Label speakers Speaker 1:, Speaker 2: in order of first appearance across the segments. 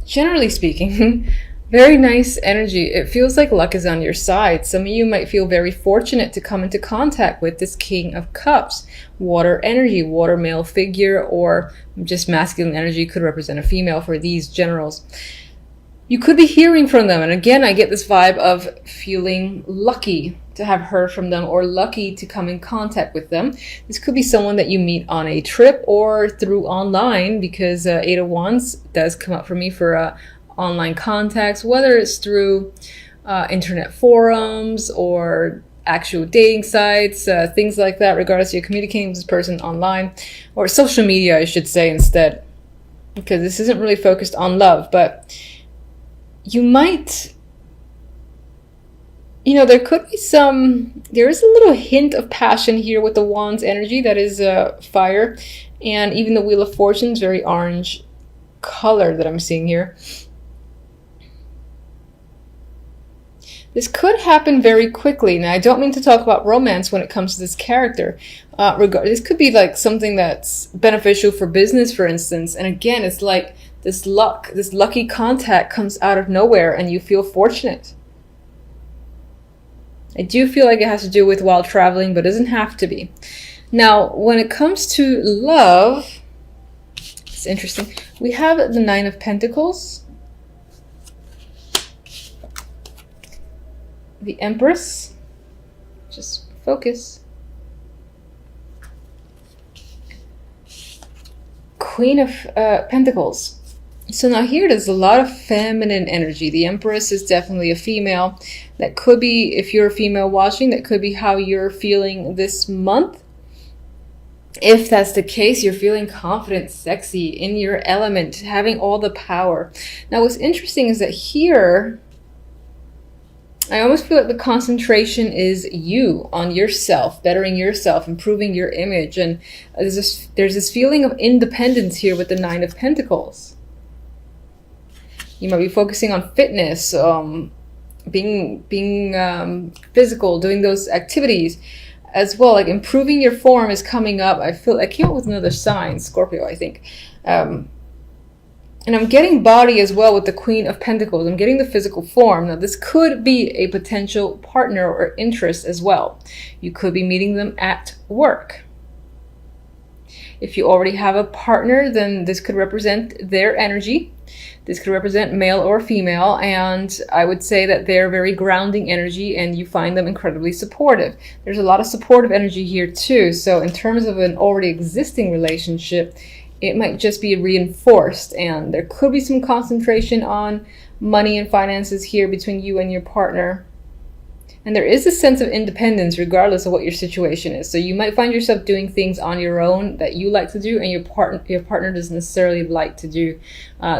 Speaker 1: generally speaking, very nice energy. It feels like luck is on your side. Some of you might feel very fortunate to come into contact with this King of Cups. Water energy, water male figure, or just masculine energy could represent a female for these generals. You could be hearing from them. And again, I get this vibe of feeling lucky to have heard from them or lucky to come in contact with them. This could be someone that you meet on a trip or through online, because Eight of Wands does come up for me for online contacts, whether it's through internet forums or actual dating sites, things like that, regardless you're communicating with this person online, or social media, I should say, instead, because this isn't really focused on love. But you might, there could be there is a little hint of passion here with the Wands energy, that is fire, and even the Wheel of Fortune is very orange color that I'm seeing here. This could happen very quickly. Now, I don't mean to talk about romance when it comes to this character. This could be like something that's beneficial for business, for instance. And again, it's like this lucky contact comes out of nowhere and you feel fortunate. I do feel like it has to do with while traveling, but it doesn't have to be. Now, when it comes to love, it's interesting. We have the Nine of Pentacles, the Empress, just focus, Queen of Pentacles. So now here there's a lot of feminine energy. The Empress is definitely a female. That could be, if you're a female watching, that could be how you're feeling this month. If that's the case, you're feeling confident, sexy, in your element, having all the power. Now what's interesting is that here, I almost feel like the concentration is you, on yourself, bettering yourself, improving your image. And there's this feeling of independence here with the Nine of Pentacles. You might be focusing on fitness, being physical, doing those activities as well. Like improving your form is coming up. I came up with another sign, Scorpio, I think. And I'm getting body as well with the Queen of Pentacles. I'm getting the physical form. Now, this could be a potential partner or interest as well. You could be meeting them at work. If you already have a partner, then this could represent their energy. This could represent male or female. And I would say that they're very grounding energy and you find them incredibly supportive. There's a lot of supportive energy here too. So in terms of an already existing relationship, it might just be reinforced, and there could be some concentration on money and finances here between you and your partner. And there is a sense of independence regardless of what your situation is. So you might find yourself doing things on your own that you like to do and your partner doesn't necessarily like to do.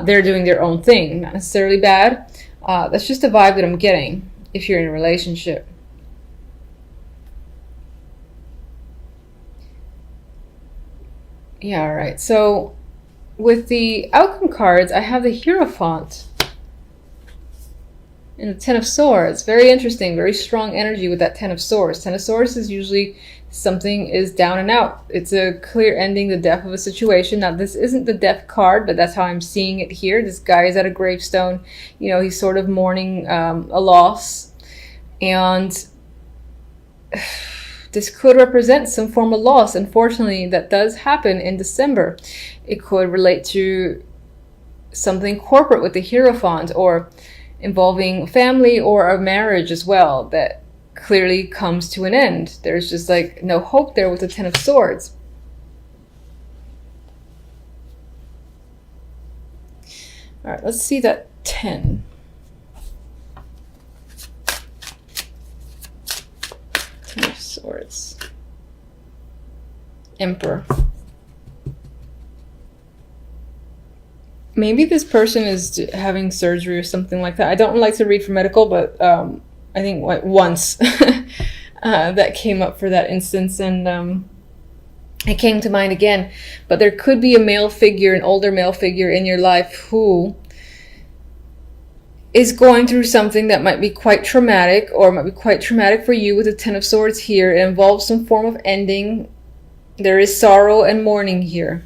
Speaker 1: They're doing their own thing, not necessarily bad. That's just a vibe that I'm getting if you're in a relationship. Yeah, all right. So with the outcome cards, I have the Hierophant and the Ten of Swords. Very interesting, very strong energy with that Ten of Swords. Ten of Swords is usually something is down and out. It's a clear ending, the death of a situation. Now, this isn't the death card, but that's how I'm seeing it here. This guy is at a gravestone. He's sort of mourning a loss. And this could represent some form of loss. Unfortunately, that does happen in December. It could relate to something corporate with the Hierophant, or involving family or a marriage as well that clearly comes to an end. There's just like no hope there with the Ten of Swords. All right, let's see that 10. Ten of Swords. Emperor. Maybe this person is having surgery or something like that. I don't like to read for medical, but I think once that came up for that instance, and it came to mind again. But there could be a male figure, an older male figure in your life who is going through something that might be quite traumatic, or might be quite traumatic for you with the Ten of Swords here. It involves some form of ending. There is sorrow and mourning here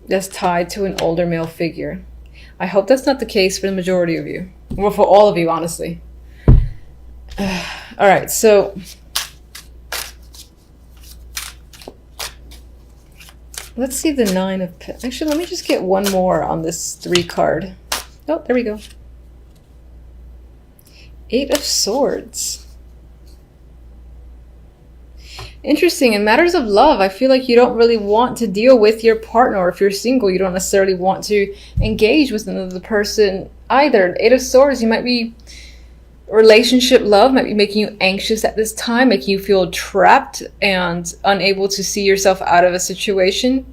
Speaker 1: that's tied to an older male figure. I hope that's not the case for the majority of you. Well, for all of you, honestly. All right, so let's see the 9 of Pentacles. Actually, let me just get one more on this 3 card. Oh, there we go. 8 of Swords. Interesting. In matters of love, I feel like you don't really want to deal with your partner. Or if you're single, you don't necessarily want to engage with another person either. 8 of Swords, you might be... relationship love might be making you anxious at this time, making you feel trapped and unable to see yourself out of a situation.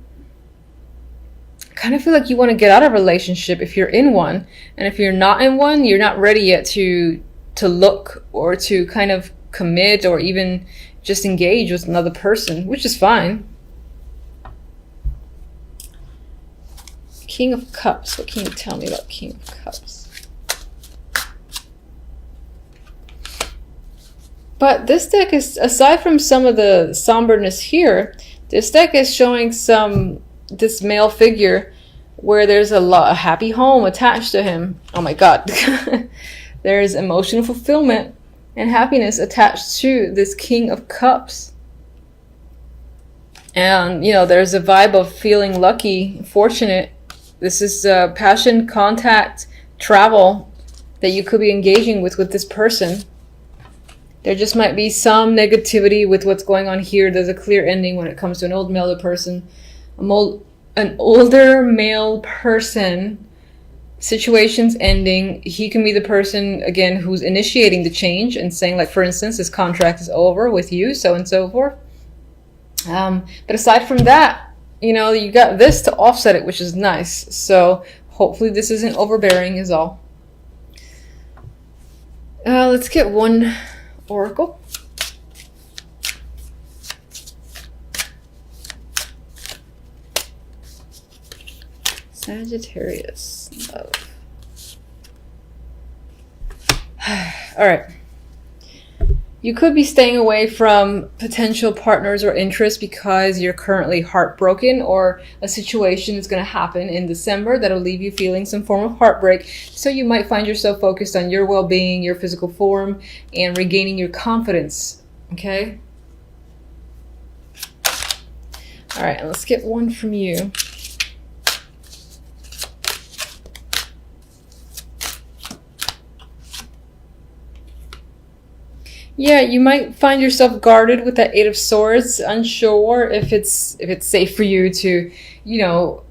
Speaker 1: I kind of feel like you want to get out of a relationship if you're in one. And if you're not in one, you're not ready yet to look or to kind of commit or even just engage with another person, which is fine. King of Cups. What can you tell me about King of Cups? But this deck is, aside from some of the somberness here, this deck is showing this male figure where there's a happy home attached to him. Oh my God. There's emotional fulfillment and happiness attached to this King of Cups. And, you know, there's a vibe of feeling lucky, fortunate. This is passion, contact, travel that you could be engaging with this person. There just might be some negativity with what's going on here. There's a clear ending when it comes to an old male person. An older male person, situations ending. He can be the person, again, who's initiating the change and saying, like, for instance, this contract is over with you, so and so forth. But aside from that, you know, you got this to offset it, which is nice. So hopefully this isn't overbearing is all. Let's get one oracle. Sagittarius. Love. All right. You could be staying away from potential partners or interests because you're currently heartbroken, or a situation is going to happen in December that'll leave you feeling some form of heartbreak. So you might find yourself focused on your well-being, your physical form, and regaining your confidence. Okay? All right, and let's get one from you. Yeah, you might find yourself guarded with that 8 of Swords, unsure if it's safe for you to, you know,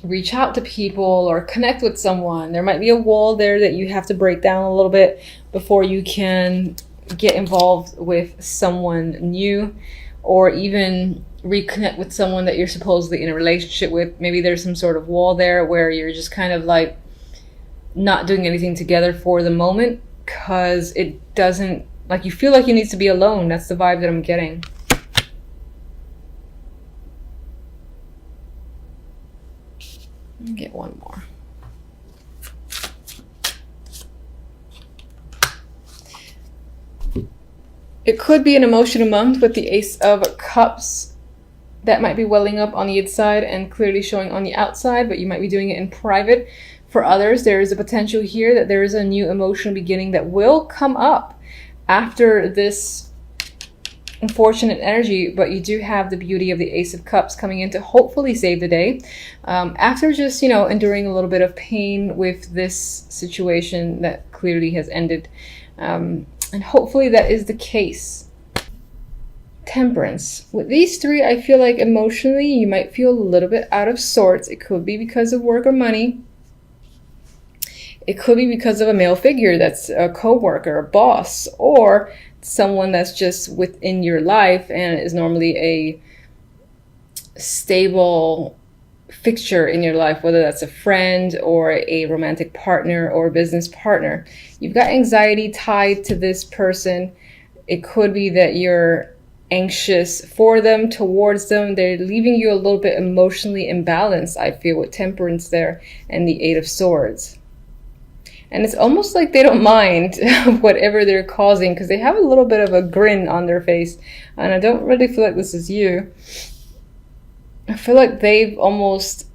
Speaker 1: reach out to people or connect with someone. There might be a wall there that you have to break down a little bit before you can get involved with someone new, or even reconnect with someone that you're supposedly in a relationship with. Maybe there's some sort of wall there where you're just kind of like not doing anything together for the moment because it doesn't, like, you feel like you need to be alone. That's the vibe that I'm getting. Let me get one more. It could be an emotional month with the Ace of Cups that might be welling up on the inside and clearly showing on the outside, but you might be doing it in private. For others, there is a potential here that there is a new emotional beginning that will come up after this unfortunate energy, but you do have the beauty of the Ace of Cups coming in to hopefully save the day. After just, you know, enduring a little bit of pain with this situation that clearly has ended. And hopefully that is the case. Temperance. With these three, I feel like emotionally you might feel a little bit out of sorts. It could be because of work or money. It could be because of a male figure that's a co-worker, a boss, or someone that's just within your life and is normally a stable fixture in your life, whether that's a friend or a romantic partner or a business partner. You've got anxiety tied to this person. It could be that you're anxious for them, towards them. They're leaving you a little bit emotionally imbalanced, I feel, with Temperance there and the 8 of Swords. And it's almost like they don't mind whatever they're causing because they have a little bit of a grin on their face. And I don't really feel like this is you. I feel like they've almost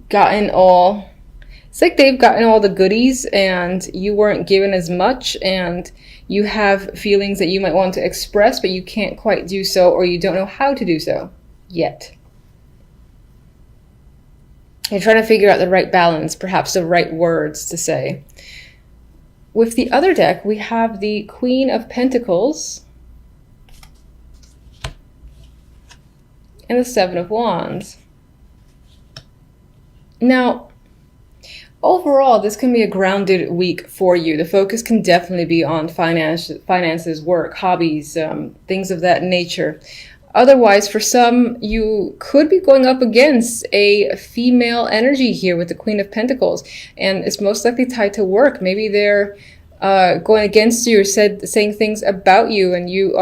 Speaker 1: gotten all It's like they've gotten all the goodies and you weren't given as much, and you have feelings that you might want to express, but you can't quite do so, or you don't know how to do so yet. You're trying to figure out the right balance, perhaps the right words to say. With the other deck, we have the Queen of Pentacles and the Seven of Wands. Now, overall, this can be a grounded week for you. The focus can definitely be on finances, work, hobbies, things of that nature. Otherwise, for some, you could be going up against a female energy here with the Queen of Pentacles, and it's most likely tied to work. Maybe they're going against you or saying things about you, and you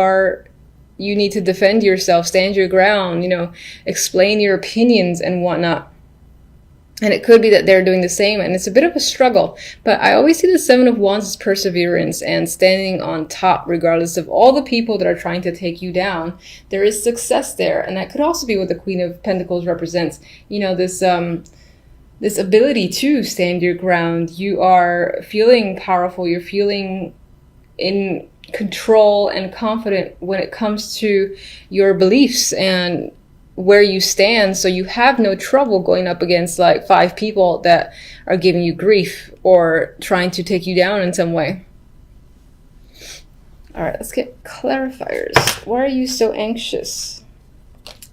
Speaker 1: need to defend yourself, stand your ground, explain your opinions and whatnot. And it could be that they're doing the same, and it's a bit of a struggle. But I always see the Seven of Wands as perseverance and standing on top, regardless of all the people that are trying to take you down. There is success there, and that could also be what the Queen of Pentacles represents. This ability to stand your ground. You are feeling powerful. You're feeling in control and confident when it comes to your beliefs and where you stand, so you have no trouble going up against like 5 people that are giving you grief or trying to take you down in some way. All right, let's get clarifiers. Why are you so anxious?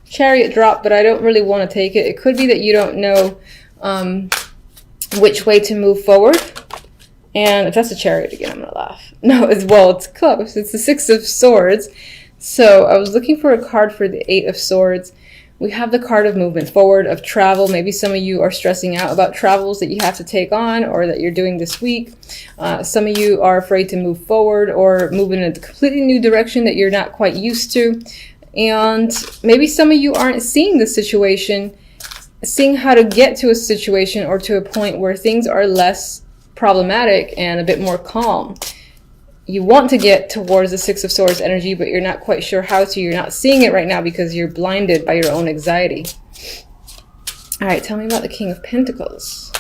Speaker 1: Chariot drop, but I don't really want to take it. It could be that you don't know which way to move forward. And if that's a Chariot again, I'm gonna laugh. No, it's close. It's the Six of Swords. So I was looking for a card for the Eight of Swords. We have the card of movement forward, of travel. Maybe some of you are stressing out about travels that you have to take on or that you're doing this week. Some of you are afraid to move forward or move in a completely new direction that you're not quite used to. And maybe some of you aren't seeing the situation, seeing how to get to a situation or to a point where things are less problematic and a bit more calm. You want to get towards the Six of Swords energy, but you're not quite sure how to. You're not seeing it right now because you're blinded by your own anxiety. All right, tell me about the King of Pentacles.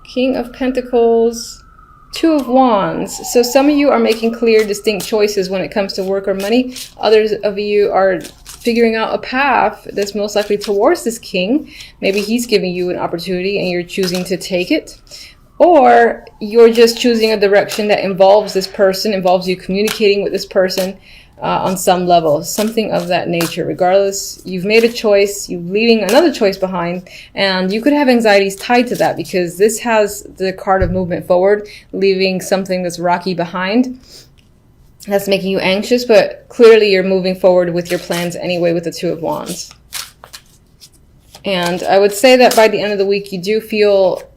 Speaker 1: King of Pentacles, Two of Wands. So some of you are making clear, distinct choices when it comes to work or money. Others of you are figuring out a path that's most likely towards this king. Maybe he's giving you an opportunity and you're choosing to take it. Or you're just choosing a direction that involves this person, involves you communicating with this person on some level, something of that nature. Regardless, you've made a choice, you're leaving another choice behind, and you could have anxieties tied to that because this has the card of movement forward, leaving something that's rocky behind. That's making you anxious, but clearly you're moving forward with your plans anyway with the Two of Wands. And I would say that by the end of the week, you do feel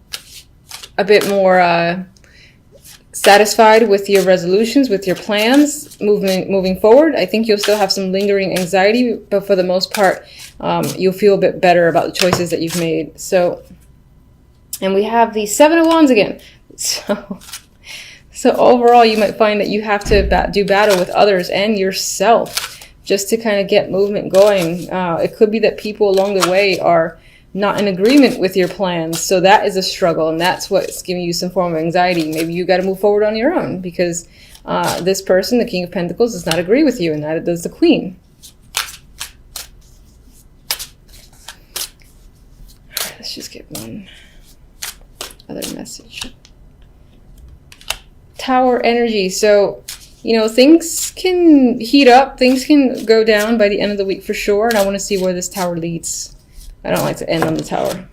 Speaker 1: a bit more satisfied with your resolutions, with your plans, moving forward. I think you'll still have some lingering anxiety, but for the most part, you'll feel a bit better about the choices that you've made. So, and we have the Seven of Wands again. So overall, you might find that you have to do battle with others and yourself just to kind of get movement going. It could be that people along the way are not in agreement with your plans, so that is a struggle, and that's what's giving you some form of anxiety. Maybe you got to move forward on your own because this person, the King of Pentacles, does not agree with you, and neither does the Queen. All right, let's just get one other message. Tower energy. So, things can heat up, things can go down by the end of the week for sure, and I want to see where this tower leads. I don't like to end on the tower.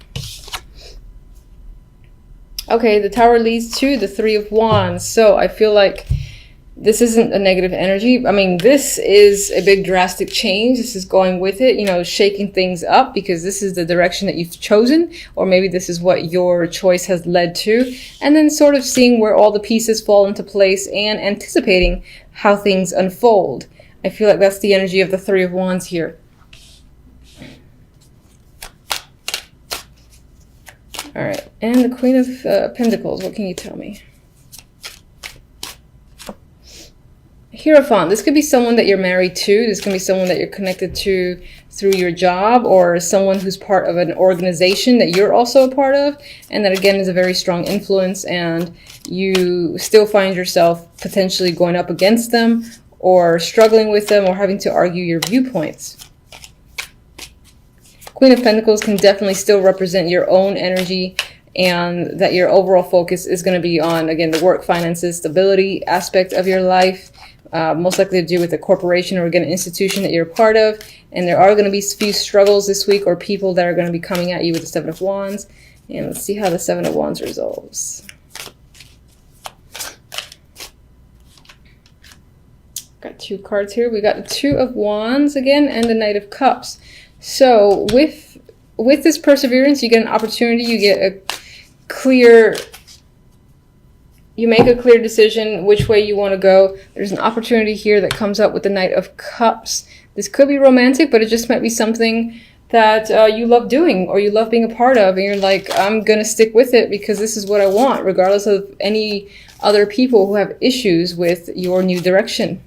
Speaker 1: Okay, the tower leads to the Three of Wands. So I feel like this isn't a negative energy. I mean, this is a big drastic change. This is going with it, shaking things up because this is the direction that you've chosen, or maybe this is what your choice has led to. And then sort of seeing where all the pieces fall into place and anticipating how things unfold. I feel like that's the energy of the Three of Wands here. All right, and the Queen of Pentacles, what can you tell me? Hierophant, this could be someone that you're married to. This can be someone that you're connected to through your job or someone who's part of an organization that you're also a part of, and that again is a very strong influence, and you still find yourself potentially going up against them or struggling with them or having to argue your viewpoints. Queen of Pentacles can definitely still represent your own energy, and that your overall focus is going to be on, again, the work, finances, stability aspect of your life, most likely to do with a corporation or, again, an institution that you're a part of. And there are going to be a few struggles this week, or people that are going to be coming at you with the Seven of Wands. And let's see how the Seven of Wands resolves. Got two cards here. We got the Two of Wands again and the Knight of Cups. So with this perseverance, you get an opportunity, you get a clear, you make a clear decision which way you want to go. There's an opportunity here that comes up with the Knight of Cups. This could be romantic, but it just might be something that you love doing or you love being a part of, and you're like, I'm going to stick with it because this is what I want, regardless of any other people who have issues with your new direction.